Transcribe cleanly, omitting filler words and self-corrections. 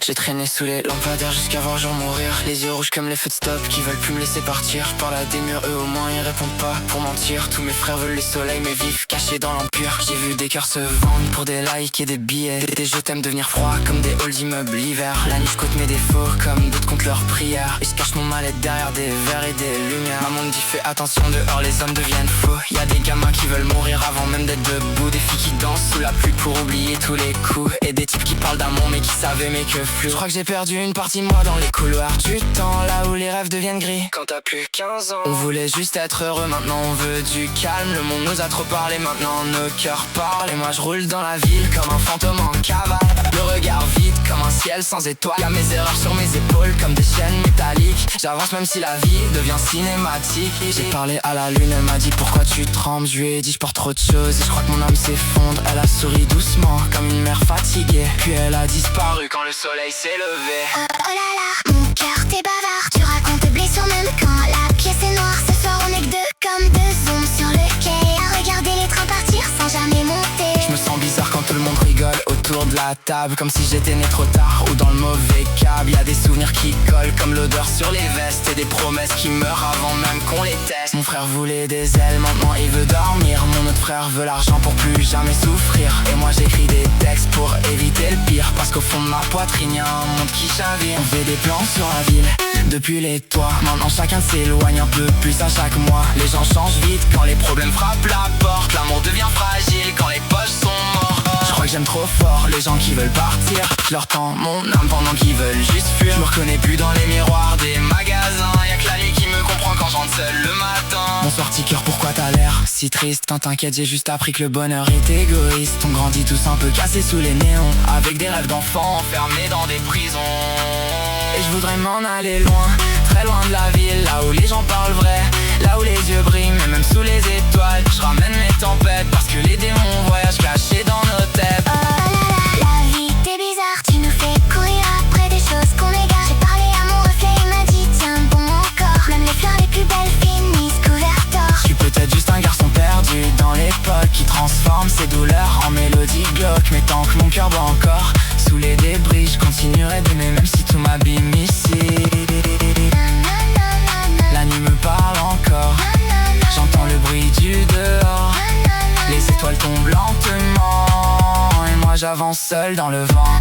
J'ai traîné sous les lampadaires jusqu'à voir jour mourir. Les yeux rouges comme les feux de stop qui veulent plus me laisser partir. Je parle à des murs, eux au moins ils répondent pas pour mentir. Tous mes frères veulent les soleils mais vivent cachés dans l'empire. J'ai vu des cœurs se vendre pour des likes et des billets. Des je t'aime devenir froid comme des halls d'immeubles l'hiver. La nuit je compte mes défauts comme d'autres comptent leurs prières. Et je cache mon mal-être derrière des verres et des lumières. Maman me dit fais attention dehors les hommes deviennent faux. Y'a des gamins qui veulent mourir avant même d'être debout. Des filles qui dansent sous la pluie pour oublier tous les coups. Et des types qui parlent d'amour mais qui savent aimer que flou. Je crois que j'ai perdu une partie de moi dans les couloirs du temps, là où les rêves deviennent gris. Quand t'as plus 15 ans, on voulait juste être heureux, maintenant on veut du calme. Le monde nous a trop parlé, maintenant nos cœurs parlent. Et moi je roule dans la ville comme un fantôme en cavale. Le regard vide comme un ciel sans étoiles. Y'a mes erreurs sur mes épaules comme des chaînes métalliques. J'avance même si la vie devient cinématique. J'ai parlé à la lune, elle m'a dit pourquoi tu trembles. Je lui ai dit je porte trop de choses et je crois que mon âme s'effondre. Elle a souri doucement comme une mère fatiguée. Puis elle a disparu quand le soleil s'est levé. Oh là là, mon cœur t'es bavard. Tu racontes tes blessures même quand la pièce est noire. Ce soir on est que deux comme deux ombres sur le quai, à regarder les trains partir sans jamais monter. Je me sens bizarre quand tout le monde rigole autour de la table, comme si j'étais né trop tard ou dans le mauvais câble. Y'a des souvenirs qui collent comme l'odeur sur les vestes et des promesses qui meurent avant même qu'on les teste. Mon frère voulait des ailes, maintenant il veut dormir. Mon autre frère veut l'argent pour plus jamais souffrir. Et moi j'écris des textes pour éviter le pire, parce qu'au fond de ma poitrine y'a un monde qui chavire. On fait des plans sur la ville depuis les toits. Maintenant chacun s'éloigne un peu plus à chaque mois. Les gens changent vite quand les problèmes frappent la porte. L'amour devient fragile quand les poches sont mortes. Je crois que j'aime trop fort les gens qui veulent partir. Je leur tends mon âme pendant qu'ils veulent juste fuir. Je me reconnais plus dans les miroirs des magasins. Y'a que la nuit qui me comprend quand j'entre seul le matin. Bonsoir petit cœur, pourquoi t'as l'air si triste? T'inquiète, j'ai juste appris que le bonheur est égoïste. On grandit tous un peu cassés sous les néons, avec des rêves d'enfants enfermés dans des prisons. Et je voudrais m'en aller loin, très loin de la ville, là où les gens parlent vrai, là où les yeux brillent, mais même sous les étoiles. Je ramène mes tempêtes parce que les démons voyagent cachés dans nos têtes. Oh là là, la vie t'es bizarre. Tu nous fais courir après des choses qu'on égare. J'ai parlé à mon reflet, il m'a dit tiens bon encore. Même les fleurs les plus belles finissent couvertes d'or. Je suis peut-être juste un garçon perdu dans l'époque, qui transforme ses douleurs en mélodies glauques. Mais tant que mon cœur bat encore sous les débris, je continuerai d'aimer même si tout m'abîme ici. La nuit me parle encore, j'entends le bruit du dehors. Les étoiles tombent lentement et moi j'avance seul dans le vent.